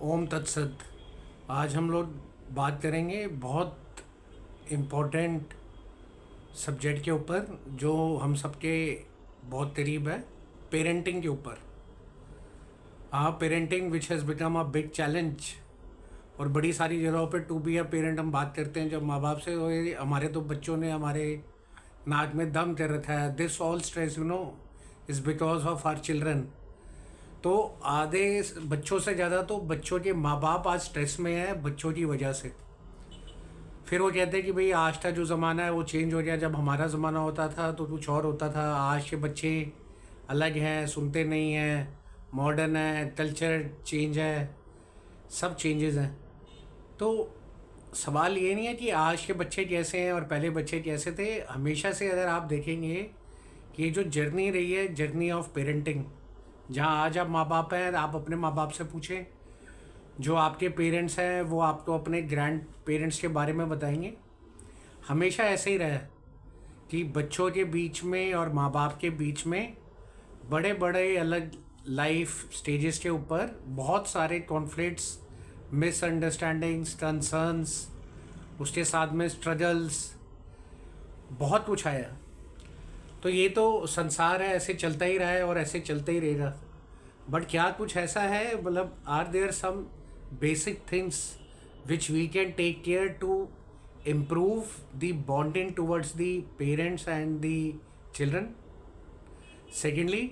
ओम तत्सत। आज हम लोग बात करेंगे बहुत इम्पोर्टेंट सब्जेक्ट के ऊपर जो हम सबके बहुत करीब है, पेरेंटिंग के ऊपर। हाँ, parenting which has become a big challenge. और बड़ी सारी जगहों पे टू बी अ पेरेंट हम बात करते हैं जब माँ बाप से, तो हमारे तो बच्चों ने हमारे नाक में दम कर रखा है। This all stress is because of our children. तो आधे बच्चों से ज़्यादा तो बच्चों के माँ बाप आज स्ट्रेस में है बच्चों की वजह से। फिर वो कहते हैं कि भाई आज का जो ज़माना है वो चेंज हो गया, जब हमारा ज़माना होता था तो कुछ और होता था, आज के बच्चे अलग हैं, सुनते नहीं हैं, मॉडर्न है, कल्चर चेंज है, सब चेंजेस हैं। तो सवाल ये नहीं है कि आज के बच्चे कैसे हैं और पहले बच्चे कैसे थे। हमेशा से अगर आप देखेंगे कि ये जो जर्नी रही है, जर्नी ऑफ पेरेंटिंग, जहाँ आज आप माँ बाप हैं, आप अपने माँ बाप से पूछें, जो आपके पेरेंट्स हैं वो आपको अपने ग्रैंड पेरेंट्स के बारे में बताएंगे। हमेशा ऐसे ही रहा है कि बच्चों के बीच में और माँ बाप के बीच में बड़े बड़े अलग लाइफ स्टेजेस के ऊपर बहुत सारे कॉन्फ्लिक्ट्स, मिसअंडरस्टैंडिंग्स, कंसर्न्स, उसके साथ में स्ट्रगल्स, बहुत कुछ आया। तो ये तो संसार है, ऐसे चलता ही रहा है और ऐसे चलता ही रहेगा। बट क्या कुछ ऐसा है, मतलब are there some basic things which we can take care to improve the bonding towards the parents and the children. Secondly,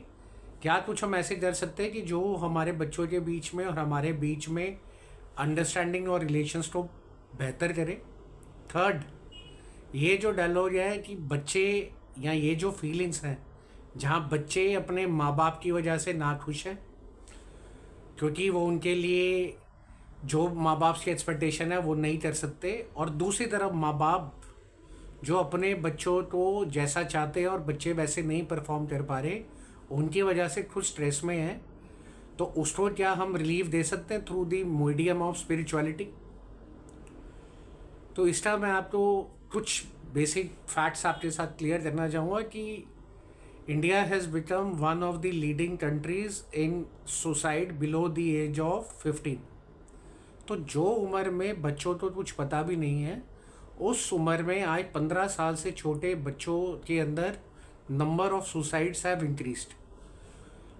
क्या कुछ हम ऐसे कर सकते हैं कि जो हमारे बच्चों के बीच में और हमारे बीच में अंडरस्टैंडिंग और रिलेशंस को बेहतर करे। थर्ड, ये जो डायलॉग है कि बच्चे या ये जो फीलिंग्स हैं जहाँ बच्चे अपने माँ बाप की वजह से ना खुश हैं क्योंकि वो उनके लिए जो माँ बाप की एक्सपेक्टेशन है वो नहीं कर सकते, और दूसरी तरफ माँ बाप जो अपने बच्चों को जैसा चाहते हैं और बच्चे वैसे नहीं परफॉर्म कर पा रहे, उनकी वजह से खुद स्ट्रेस में हैं। तो उसको क्या हम रिलीफ दे सकते हैं through the medium of spirituality. तो इस टाइम मैं आपको कुछ बेसिक फैक्ट्स आपके साथ क्लियर करना चाहूँगा कि India has become one of the leading countries in suicide below the age of 15। तो जो उम्र में बच्चों को कुछ पता भी नहीं है, उस उम्र में आज 15 साल से छोटे बच्चों के अंदर number of suicides have increased.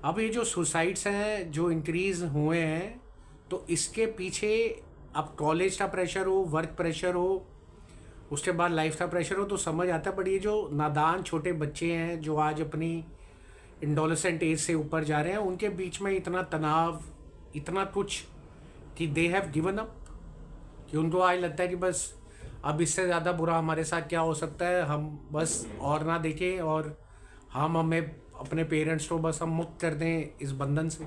अब ये जो सुसाइड्स हैं जो इंक्रीज़ हुए हैं, तो इसके पीछे अब कॉलेज का प्रेशर हो, वर्क प्रेशर हो, उसके बाद लाइफ का प्रेशर हो, तो समझ आता है। बट ये जो नादान छोटे बच्चे हैं जो आज अपनी इंडोलेसेंट एज से ऊपर जा रहे हैं, उनके बीच में इतना तनाव, इतना कुछ कि दे हैव गिवन अप, कि उनको आज लगता है कि बस अब इससे ज़्यादा बुरा हमारे साथ क्या हो सकता है, हम बस और ना देखें और हमें अपने पेरेंट्स को बस हम मुक्त कर दें इस बंधन से।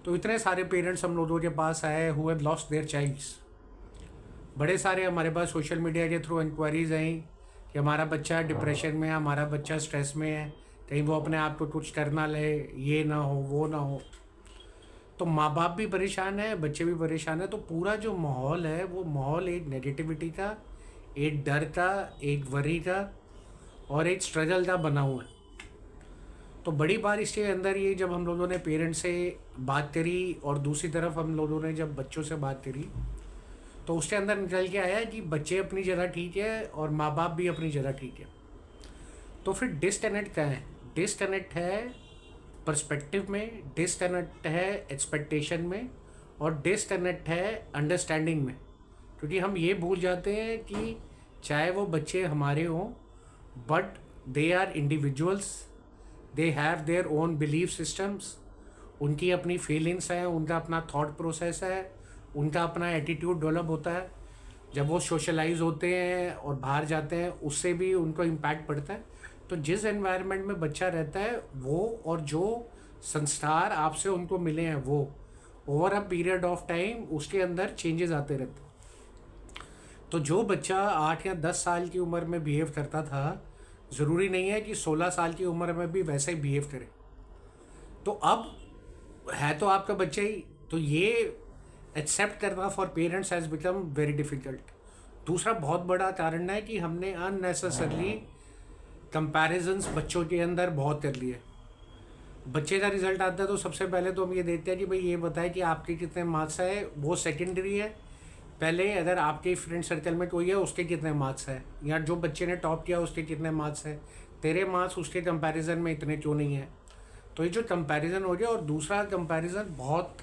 तो इतने सारे पेरेंट्स हम लोगों के पास आए who have lost their childs. बड़े सारे हमारे पास सोशल मीडिया के थ्रू इंक्वायरीज आई कि हमारा बच्चा डिप्रेशन में है, हमारा बच्चा स्ट्रेस में है, कहीं वो अपने आप को कुछ करना ले, ये ना हो वो ना हो। तो माँ बाप भी परेशान है, बच्चे भी परेशान है। तो पूरा जो माहौल है वो माहौल एक नेगेटिविटी का, एक डर का, एक वरी का और एक स्ट्रगल का बना हुआ है। तो बड़ी बार इसके अंदर ये जब हम लोगों ने पेरेंट्स से बात करी और दूसरी तरफ हम लोगों ने जब बच्चों से बात करी, तो उसके अंदर निकल के आया कि बच्चे अपनी जगह ठीक है और माँ बाप भी अपनी जगह ठीक है। तो फिर डिसकनेक्ट क्या है? डिसकनेक्ट है पर्सपेक्टिव में, डिसकनेक्ट है एक्सपेक्टेशन में, और डिसकनेक्ट है अंडरस्टैंडिंग में। क्योंकि हम ये भूल जाते हैं कि चाहे वो बच्चे हमारे हों, but they are individuals, they have their own belief systems, उनकी अपनी फीलिंग्स हैं, उनका अपना थॉट प्रोसेस है, उनका अपना एटीट्यूड डेवलप होता है। जब वो सोशलाइज होते हैं और बाहर जाते हैं, उससे भी उनको इम्पैक्ट पड़ता है। तो जिस एनवायरनमेंट में बच्चा रहता है वो, और जो संस्कार आपसे उनको मिले हैं वो, over a period of time उसके अंदर चेंजेस आते रहते हैं। तो जो बच्चा 8 या 10 साल की उम्र में बिहेव करता था, ज़रूरी नहीं है कि 16 साल की उम्र में भी वैसे ही बिहेव करे। तो अब है तो आपका बच्चा ही, तो ये एक्सेप्ट करना for parents has become very difficult. दूसरा बहुत बड़ा कारण है कि हमने अननेसेसरली कंपैरिजन्स बच्चों के अंदर बहुत कर लिए। बच्चे का रिजल्ट आता है तो सबसे पहले तो हम ये देखते हैं कि भाई ये बताए कि आपके कितने मार्क्स है, वो सेकेंडरी है। पहले अगर आपके फ्रेंड सर्कल में कोई है उसके कितने मार्क्स है, या जो बच्चे ने टॉप किया उसके कितने मार्क्स है, तेरे मार्क्स उसके कंपैरिजन में इतने क्यों नहीं है। तो ये जो कंपैरिजन हो गया। और दूसरा कंपैरिजन बहुत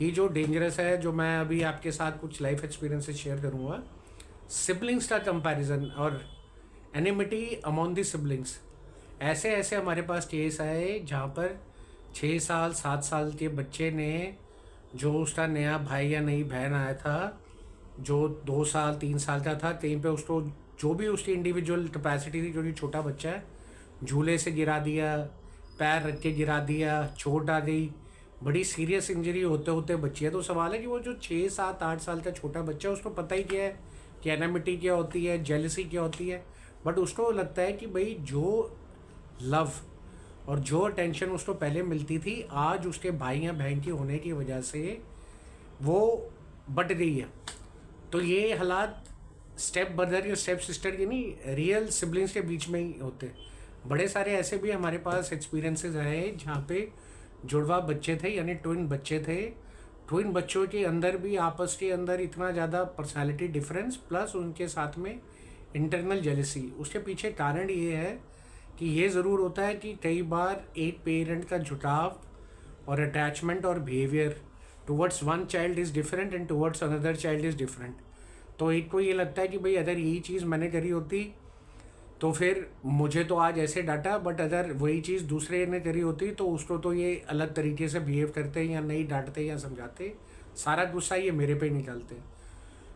ही जो डेंजरस है, जो मैं अभी आपके साथ कुछ लाइफ एक्सपीरियंसेस शेयर करूँगा, सिबलिंग्स का कंपैरिजन और एनिमिटी अमॉन्ग द सिबलिंग्स। ऐसे ऐसे हमारे पास केस आए जहाँ पर 6 साल 7 साल के बच्चे ने, जो उसका नया भाई या नई बहन आया था, जो 2 साल 3 साल का था, कहीं पे उसको जो भी उसकी इंडिविजुअल कैपेसिटी थी, जो कि छोटा बच्चा है, झूले से गिरा दिया, पैर रख के गिरा दिया, चोट आ गई, बड़ी सीरियस इंजरी होते होते बची है। तो सवाल है कि वो जो 6 7 8 साल का छोटा बच्चा है, उसको पता ही क्या है कि एनामिटी क्या होती है, जेलसी क्या होती है, बट उसको लगता है कि भाई जो लव और जो अटेंशन उसको पहले मिलती थी, आज उसके भाई या बहन की होने की वजह से वो बट गई है। तो ये हालात स्टेप ब्रदर या स्टेप सिस्टर की नहीं, रियल सिबलिंग्स के बीच में ही होते। बड़े सारे ऐसे भी हमारे पास एक्सपीरियंसेस रहे जहाँ पे जुड़वा बच्चे थे, यानी ट्विन बच्चे थे। ट्विन बच्चों के अंदर भी आपस के अंदर इतना ज़्यादा पर्सनालिटी डिफरेंस, प्लस उनके साथ में इंटरनल जेलसी। उसके पीछे कारण ये है कि ये ज़रूर होता है कि कई बार एक पेरेंट का झुकाव और अटैचमेंट और behaviour towards one child is different and towards another child is different. तो एक को ये लगता है कि भाई अगर यही चीज़ मैंने करी होती तो फिर मुझे तो आज ऐसे डांटा, बट अगर वही चीज़ दूसरे ने करी होती तो उसको तो ये अलग तरीके से बिहेव करते या नहीं डांटते या समझाते, सारा गुस्सा ये मेरे पे निकालते।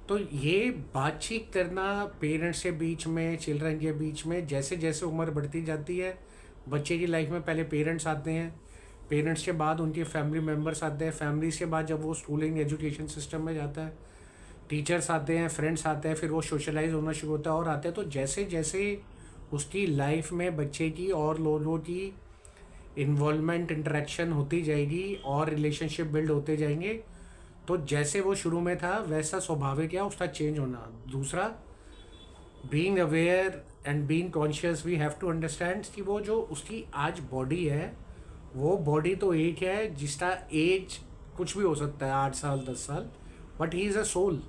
तो ये बातचीत करना पेरेंट्स के बीच में, चिल्ड्रन के बीच में, जैसे जैसे उम्र बढ़ती जाती है, बच्चे की लाइफ में पहले पेरेंट्स आते हैं, पेरेंट्स के बाद उनके फैमिली मेम्बर्स आते हैं, फैमिलीज के बाद जब वो स्कूलिंग एजुकेशन सिस्टम में जाता है, टीचर्स आते हैं, फ्रेंड्स आते हैं, फिर वो सोशलाइज होना शुरू होता है और आते हैं। तो जैसे जैसे उसकी लाइफ में बच्चे की और लोगों की इन्वॉल्वमेंट, इंटरेक्शन होती जाएगी और रिलेशनशिप बिल्ड होते जाएंगे, तो जैसे वो शुरू में था वैसा स्वाभाविक है उसका चेंज होना। दूसरा, being aware and being conscious, we have to understand कि वो जो उसकी आज बॉडी है, वो बॉडी तो एक है जिसका एज कुछ भी हो सकता है, 8 साल 10 साल, but he is a soul.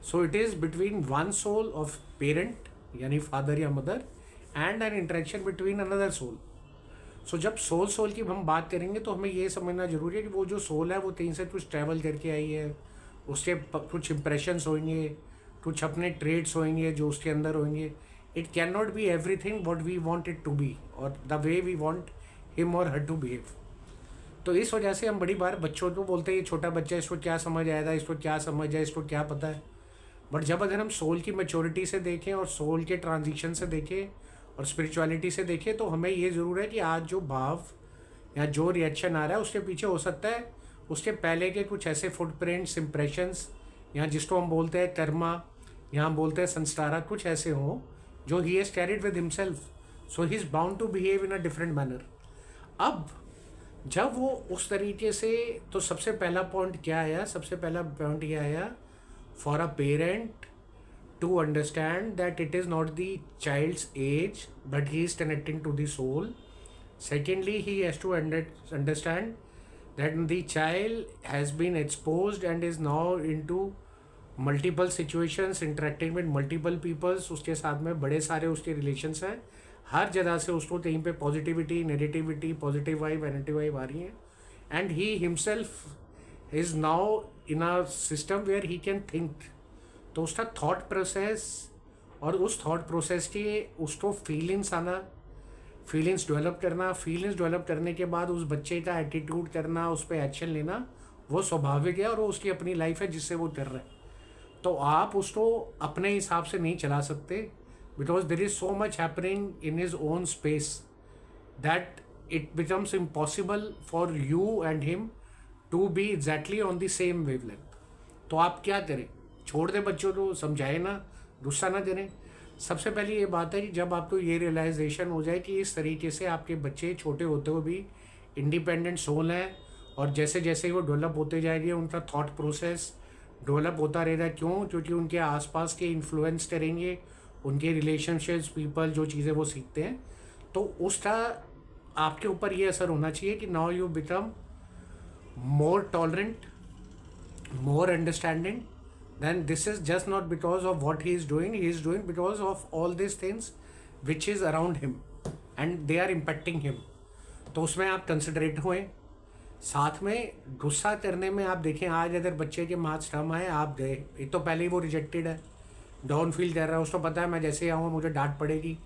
So it is between one soul of parent यानी फादर या mother and an interaction between another soul. So जब सोल की हम बात करेंगे तो हमें ये समझना जरूरी है कि वो जो सोल है वो कहीं से कुछ ट्रैवल करके आई है, उसके कुछ इम्प्रेशंस होंगे, कुछ अपने ट्रेड्स होंगे जो उसके अंदर होंगे। It can not be everything what we want it to be और the way we want him और हर टू बिहेव। तो इस वजह से हम बड़ी बार बच्चों को बोलते हैं ये छोटा बच्चा है, इसको क्या समझ आएगा, इसको क्या समझ है, इसको क्या पता है। बट जब अगर हम सोल की मेच्योरिटी से देखें और सोल के ट्रांजिशन से देखें और स्पिरिचुअलिटी से देखें, तो हमें ये ज़रूर है कि आज जो भाव या जो रिएक्शन आ रहा है उसके पीछे हो सकता है उसके पहले के कुछ ऐसे फुटप्रिंट्स, इम्प्रेशंस, या जिसको हम बोलते हैं कर्मा, या हम बोलते हैं संस्कारा, कुछ ऐसे हों जो he has carried with himself. So he is bound to behave in a different manner. अब जब वो उस तरीके से, तो सबसे पहला पॉइंट क्या आया, सबसे पहला पॉइंट ये आया, for a parent to understand that it is not the child's age but he is connecting to the soul. Secondly, he has to understand that the child has been exposed and is now into multiple situations, interacting with multiple peoples, उसके साथ में बड़े सारे उसके relations हैं, हर जगह से उसको कहीं पे positivity, negativity, positive vibe, negative vibe आ रही है, and he himself is now in a system where he can think. तो उसका थॉट प्रोसेस और उस थॉट प्रोसेस के उसको फीलिंग्स आना, फीलिंग्स डेवलप करना, फीलिंग्स डेवलप करने के बाद उस बच्चे का एटीट्यूड करना, उस पर एक्शन लेना, वो स्वाभाविक है और वो उसकी अपनी लाइफ है जिससे वो कर रहा है। तो आप उसको अपने हिसाब से नहीं चला सकते, because there is so much happening in his own space that it becomes impossible for you and him to be exactly on the same wavelength. तो आप क्या करें? छोड़ दें बच्चों को, समझाए ना, गुस्सा ना करें। सबसे पहले ये बात है कि जब आपको ये रियलाइजेशन हो जाए कि इस तरीके से आपके बच्चे छोटे होते हुए भी इंडिपेंडेंट सोल हैं, और जैसे जैसे वो डेवलप होते जाएंगे उनका थॉट प्रोसेस डेवलप होता रहेगा। क्यों? क्योंकि उनके आसपास के इन्फ्लुएंस करेंगे, उनके रिलेशनशिप्स, पीपल, जो चीज़ें वो सीखते हैं, तो उसका आपके ऊपर ये असर होना चाहिए कि now you become more tolerant, more understanding. Then this is just not because of what he is doing because of all these things which is around him and they are impacting him. तो उसमें आप considerate हुए। साथ में गुस्सा करने में आप देखें, आज अगर बच्चे के मार्क्स कम आए, आप गए, एक तो पहले ही वो रिजेक्टेड है, डाउन फील कर रहा है, उसको पता है मैं जैसे आऊँगा मुझे डांट पड़ेगी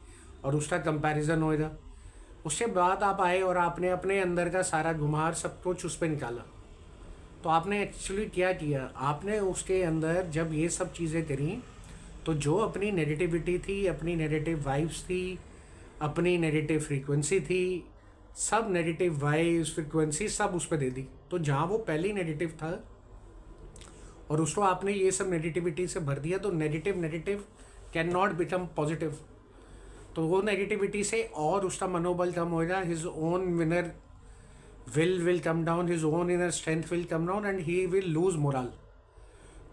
और उसका कंपैरिजन होएगा। उसके बाद आप आए और आपने अपने अंदर का सारा घुमार सब कुछ उस पर निकाला। तो आपने एक्चुअली क्या किया, आपने उसके अंदर जब ये सब चीज़ें करी तो जो अपनी नेगेटिविटी थी, अपनी नेगेटिव वाइब्स थी, अपनी नेगेटिव फ्रीक्वेंसी थी, सब नेगेटिव वाइब्स फ्रीक्वेंसी सब उस पर दे दी। तो जहाँ वो पहले नेगेटिव था और उसको आपने ये सब नेगेटिविटी से भर दिया, तो negative can not become positive. तो वो नेगेटिविटी से और उसका मनोबल कम होगा, his own winner will come down, his own inner strength will come down and he will lose morale.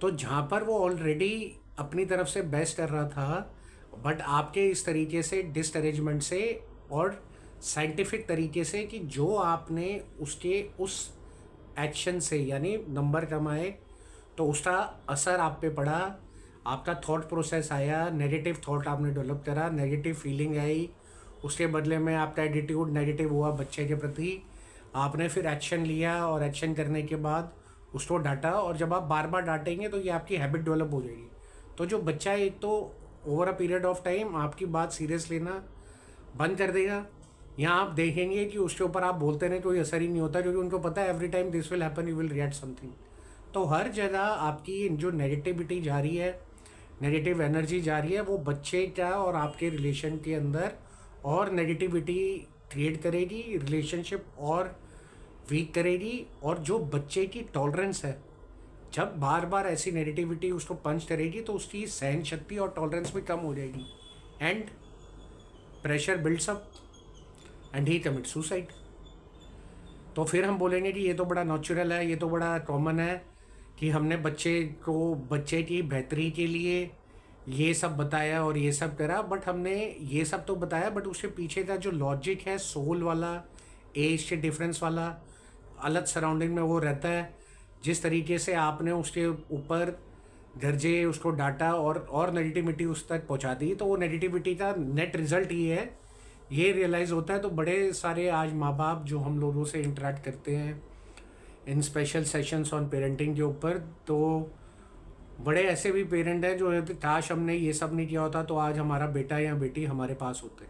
तो जहाँ पर वो ऑलरेडी अपनी तरफ से बेस्ट कर रहा था, बट आपके इस तरीके से डिस्करेजमेंट से और साइंटिफिक तरीके से कि जो आपने उसके उस एक्शन से यानी नंबर कमाए तो उसका असर आप पे पड़ा, आपका थॉट प्रोसेस आया, नेगेटिव थॉट आपने डेवलप करा, नेगेटिव फीलिंग आई, उसके बदले में आपका एटीट्यूड नेगेटिव हुआ बच्चे के प्रति, आपने फिर एक्शन लिया और एक्शन करने के बाद उसको डांटा, और जब आप बार बार डांटेंगे तो ये आपकी हैबिट डेवलप हो जाएगी। तो जो बच्चा है एक तो over a period of time आपकी बात सीरियस लेना बंद कर देगा, या आप देखेंगे कि उसके ऊपर आप बोलते रहे कोई असर ही नहीं होता, क्योंकि उनको पता है every time this will happen, you will react something. तो हर जगह आपकी जो नेगेटिविटी जा रही है, नेगेटिव एनर्जी जा रही है, वो बच्चे का और आपके रिलेशन के अंदर और नेगेटिविटी क्रिएट करेगी, रिलेशनशिप और वीक करेगी। और जो बच्चे की टॉलरेंस है, जब बार बार ऐसी नेगेटिविटी उसको पंच करेगी तो उसकी सहन शक्ति और टॉलरेंस भी कम हो जाएगी and pressure builds up and he commit suicide. तो फिर हम बोलेंगे कि ये तो बड़ा नेचुरल है, ये तो बड़ा कॉमन है कि हमने बच्चे की बेहतरी के लिए ये सब बताया और ये सब करा, बट हमने ये सब तो बताया बट उसके पीछे का जो लॉजिक है, सोल वाला, एज के डिफरेंस वाला, अलग सराउंडिंग में वो रहता है, जिस तरीके से आपने उसके ऊपर गरजे उसको डांटा और नेगेटिविटी उस तक पहुंचा दी, तो वो नेगेटिविटी का नेट रिजल्ट ये है, ये रियलाइज़ होता है। तो बड़े सारे आज माँ बाप जो हम लोगों से इंटरेक्ट करते हैं इन स्पेशल सेशंस ऑन पेरेंटिंग के ऊपर, तो बड़े ऐसे भी पेरेंट हैं जो काश हमने ये सब नहीं किया होता तो आज हमारा बेटा या बेटी हमारे पास होते।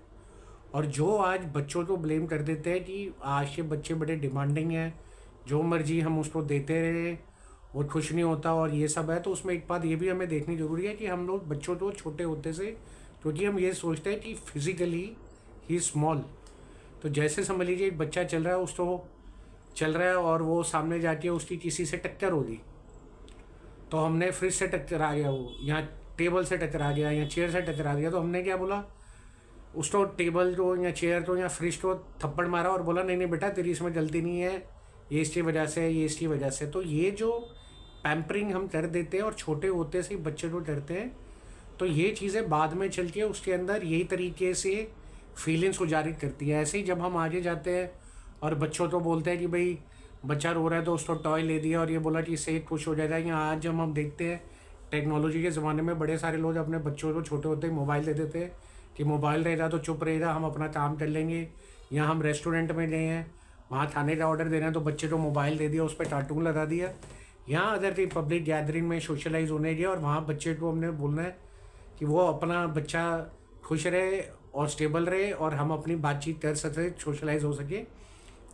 और जो आज बच्चों को ब्लेम कर देते हैं कि आज के बच्चे बड़े डिमांडिंग हैं, जो मर्जी हम उसको देते रहे वो खुश नहीं होता और ये सब है, तो उसमें एक बात ये भी हमें देखनी ज़रूरी है कि हम लोग बच्चों को छोटे होते से, क्योंकि हम ये सोचते हैं कि फिज़िकली ही स्मॉल, तो जैसे समझ लीजिए एक बच्चा चल रहा है, उसको चल रहा है और वो सामने जाके उसकी किसी से टक्कर होगी, तो हमने फ्रिज से टकरा गया, वो यहाँ टेबल से टकरा गया या चेयर से टकरा गया, तो हमने क्या बोला, उसको टेबल को या चेयर को या फ्रिज को थप्पड़ मारा और बोला नहीं नहीं बेटा तेरी इसमें गलती नहीं है, ये इसकी वजह से है, ये इसकी वजह से। तो ये जो पैम्परिंग हम कर देते हैं और छोटे होते से ही बच्चे को करते हैं, तो ये चीज़ें बाद में चल के उसके अंदर यही तरीके से फीलिंग्स उजागर करती है। ऐसे ही जब हम आगे जाते हैं और बच्चों को बोलते हैं कि भाई बच्चा रो रहा है तो उसको टॉय ले दिया और ये बोला कि इससे खुश हो जाएगा, या आज जब हम देखते हैं टेक्नोलॉजी के ज़माने में बड़े सारे लोग अपने बच्चों को छोटे होते ही मोबाइल दे देते हैं कि मोबाइल रहेगा तो चुप रहेगा, हम अपना काम कर लेंगे। या हम रेस्टोरेंट में गए हैं, वहाँ खाने का ऑर्डर दे रहे हैं तो बच्चे को मोबाइल दे दिया, उस पर कार्टून लगा दिया। यहाँ अदर कहीं पब्लिक गैदरिंग में सोशलाइज होने गया और वहाँ बच्चे को हमने बोलना है कि वो अपना बच्चा खुश रहे और स्टेबल रहे और हम अपनी बातचीत कर सके, सोशलाइज हो सके,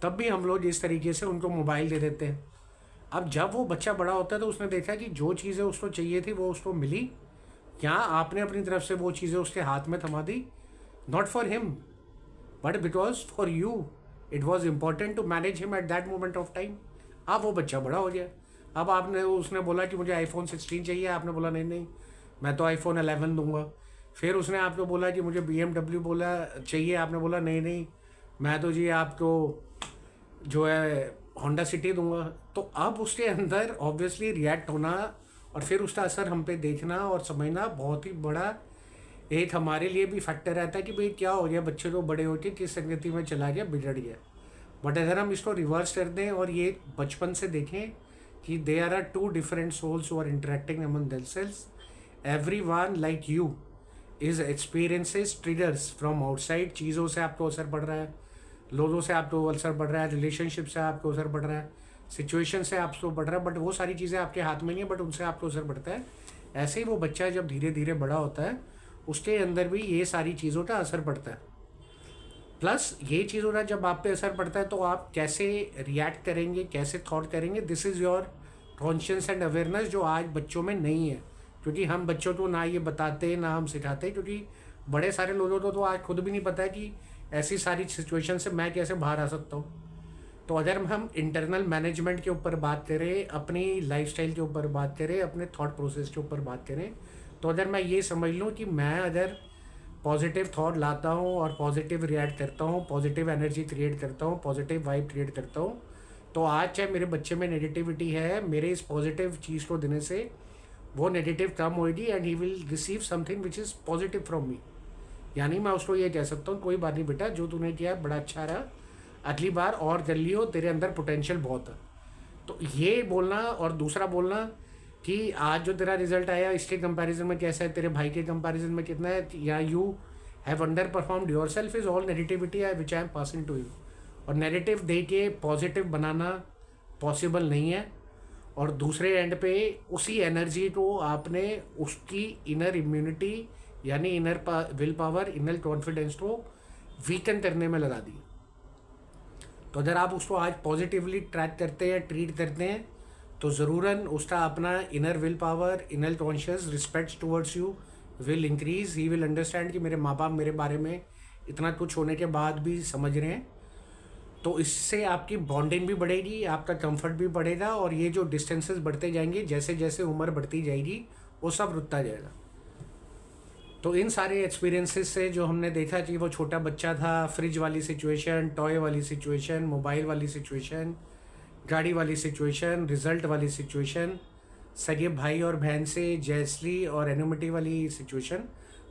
तब भी हम लोग इस तरीके से उनको मोबाइल दे देते हैं। अब जब वो बच्चा बड़ा होता है तो उसने देखा कि जो चीज़ें उसको चाहिए थी वो उसको मिली, क्या आपने अपनी तरफ से वो चीज़ें उसके हाथ में थमा दी, not for him but because for you it was important to manage him at that moment of time. अब वो बच्चा बड़ा हो गया, अब उसने बोला कि मुझे iPhone 16 चाहिए, आपने बोला नहीं नहीं मैं तो iPhone 11 दूंगा। फिर उसने आपको बोला कि मुझे BMW बोला चाहिए, आपने बोला नहीं नहीं मैं तो जी आपको जो है होंडा सिटी दूंगा। तो अब उसके अंदर ऑब्वियसली रिएक्ट होना और फिर उसका असर हम पे देखना और समझना बहुत ही बड़ा एक हमारे लिए भी फैक्टर रहता है कि भाई क्या हो गया, बच्चे तो बड़े होके किस संगति में चला गया, बिगड़ गया। बट अगर हम इसको रिवर्स कर दें और ये बचपन से देखें कि they are two different souls who are interacting among themselves, every one like you is experiences triggers from outside. चीज़ों से आपको असर पड़ रहा है, लोगों से आपको असर पड़ रहा है, रिलेशनशिप से आपको असर पड़ रहा है, सिचुएशन से आपको पड़ रहा है, बट वो सारी चीज़ें आपके हाथ में नहीं है, बट उनसे आपको असर पड़ता है। ऐसे ही वो बच्चा जब धीरे धीरे बड़ा होता है, उसके अंदर भी ये सारी चीज़ों का असर पड़ता है। प्लस ये चीज़ों का जब आप पे असर पड़ता है तो आप कैसे रिएक्ट करेंगे, कैसे थॉट करेंगे, this is your conscious and awareness, जो आज बच्चों में नहीं है। क्योंकि हम बच्चों को ना ये बताते ना हम सिखाते, क्योंकि बड़े सारे लोगों को तो आज खुद भी नहीं पता है कि ऐसी सारी सिचुएशन से मैं कैसे बाहर आ सकता हूँ। तो अगर हम इंटरनल मैनेजमेंट के ऊपर बात करें, अपनी लाइफस्टाइल के ऊपर बात करें, अपने थॉट प्रोसेस के ऊपर बात करें, तो अगर मैं ये समझ लूँ कि मैं अगर पॉजिटिव थॉट लाता हूँ और पॉजिटिव रिएक्ट करता हूँ, पॉजिटिव एनर्जी क्रिएट करता हूँ, पॉजिटिव वाइब क्रिएट करता हूँ, तो आज चाहे मेरे बच्चे में नेगेटिविटी है, मेरे इस पॉजिटिव चीज़ को देने से वो नेगेटिव कम होगी and he will receive something which is positive from me. यानी मैं उसको ये कह सकता हूँ, कोई बात नहीं बेटा, जो तूने किया बड़ा अच्छा रहा, अगली बार और कर लियो, तेरे अंदर पोटेंशियल बहुत है। तो ये बोलना और दूसरा बोलना कि आज जो तेरा रिजल्ट आया इसके कंपैरिजन में कैसा है, तेरे भाई के कंपैरिजन में कितना है, या you have underperformed yourself, is all negativity है which I am passing to you. और नेगेटिव दे के पॉजिटिव बनाना पॉसिबल नहीं है। और दूसरे एंड पे उसी एनर्जी को आपने उसकी इनर इम्यूनिटी यानी inner will power, inner confidence को वीकन करने में लगा दी। तो अगर आप उसको आज पॉजिटिवली ट्रैक करते हैं, ट्रीट करते हैं, तो ज़रूरन उसका अपना inner will power, inner conscious respect towards you will increase. He will understand कि मेरे माँ बाप मेरे बारे में इतना कुछ होने के बाद भी समझ रहे हैं। तो इससे आपकी बॉन्डिंग भी बढ़ेगी, आपका कंफर्ट भी बढ़ेगा, और ये जो डिस्टेंसेस बढ़ते जाएंगे, जैसे जैसे उम्र बढ़ती जाएगी, वो सब रुकता जाएगा। तो इन सारे एक्सपीरियंसेस से जो हमने देखा कि वो छोटा बच्चा था, फ्रिज वाली सिचुएशन, टॉय वाली सिचुएशन, मोबाइल वाली सिचुएशन, गाड़ी वाली सिचुएशन, रिजल्ट वाली सिचुएशन, सगे भाई और बहन से जेलसी और एनिमिटी वाली सिचुएशन,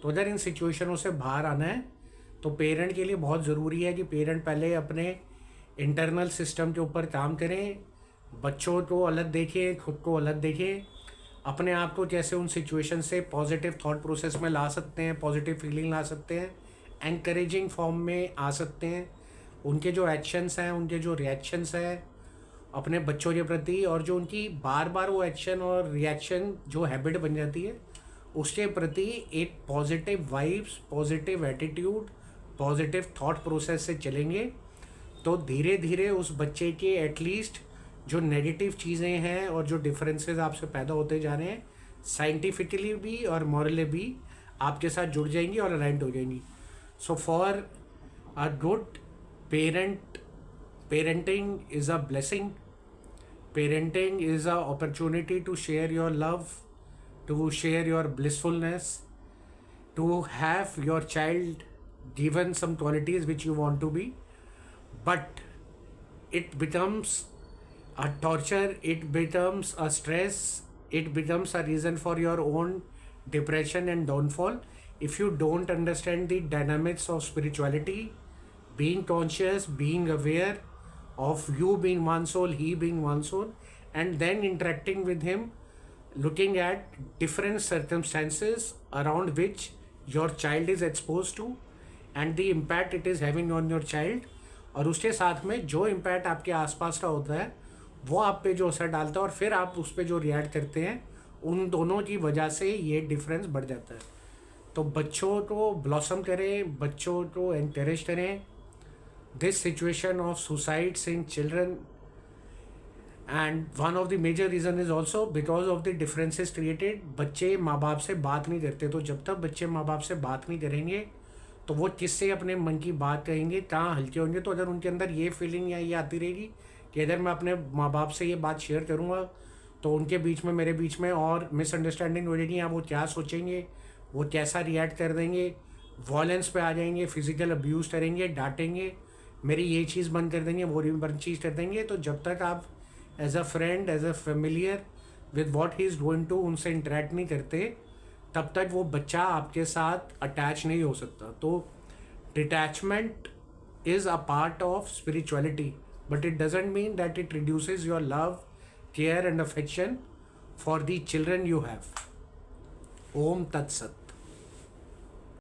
तो अगर इन सिचुएशनों से बाहर आना है तो पेरेंट के लिए बहुत ज़रूरी है कि पेरेंट पहले अपने इंटरनल सिस्टम के ऊपर काम करें, बच्चों को अलग देखें, खुद को अलग देखें, अपने आप को कैसे उन सिचुएशन से पॉजिटिव थॉट प्रोसेस में ला सकते हैं, पॉजिटिव फीलिंग ला सकते हैं, एनकरेजिंग फॉर्म में आ सकते हैं। उनके जो एक्शंस हैं, उनके जो रिएक्शंस हैं अपने बच्चों के प्रति, और जो उनकी बार बार वो एक्शन और रिएक्शन जो हैबिट बन जाती है, उसके प्रति एक positive vibes, positive attitude, positive thought process से चलेंगे, तो धीरे धीरे उस बच्चे के एटलीस्ट जो नेगेटिव चीज़ें हैं और जो डिफरेंसेस आपसे पैदा होते जा रहे हैं, साइंटिफिकली भी और मॉरली भी आपके साथ जुड़ जाएंगी और अलाइंड हो जाएंगी। So for a good parenting is a blessing, parenting is a opportunity to share your love, to share your blissfulness, to have your child given some qualities which you want to be, but it becomes a torture, it becomes a stress, it becomes a reason for your own depression and downfall if you don't understand the dynamics of spirituality, being conscious, being aware of you being one soul, he being one soul, and then interacting with him, looking at different circumstances around which your child is exposed to and the impact it is having on your child, और उसके साथ में जो impact आपके आसपास का होता है वो आप पे जो असर डालता है और फिर आप उस पर जो रिएक्ट करते हैं, उन दोनों की वजह से ये डिफरेंस बढ़ जाता है। तो बच्चों को ब्लॉसम करें, बच्चों को एनकरेज करें। This situation of suicides in children, and one of the major reason is also because of the differences created। बच्चे माँ बाप से बात नहीं करते, तो जब तक बच्चे माँ बाप से बात नहीं करेंगे तो वो किससे अपने मन की बात कहेंगे, कहाँ हल्के होंगे। तो अगर उनके अंदर ये फीलिंग या ये आती रहेगी कि अगर मैं अपने माँ बाप से ये बात शेयर करूँगा तो उनके बीच में, मेरे बीच में और मिसअंडरस्टैंडिंग हो जाएगी, या वो क्या सोचेंगे, वो कैसा रिएक्ट कर देंगे, वॉयलेंस पे आ जाएंगे, फिजिकल अब्यूज़ करेंगे, डांटेंगे, मेरी ये चीज़ बंद कर देंगे, वो बंद चीज़ कर देंगे। तो जब तक आप as a friend, as a familiar with what he is going to उनसे इंटरेक्ट नहीं करते, तब तक वो बच्चा आपके साथ अटैच नहीं हो सकता. तो detachment is a part of spirituality, but it doesn't mean that it reduces your love, care, and affection for the children you have. Om Tat Sat.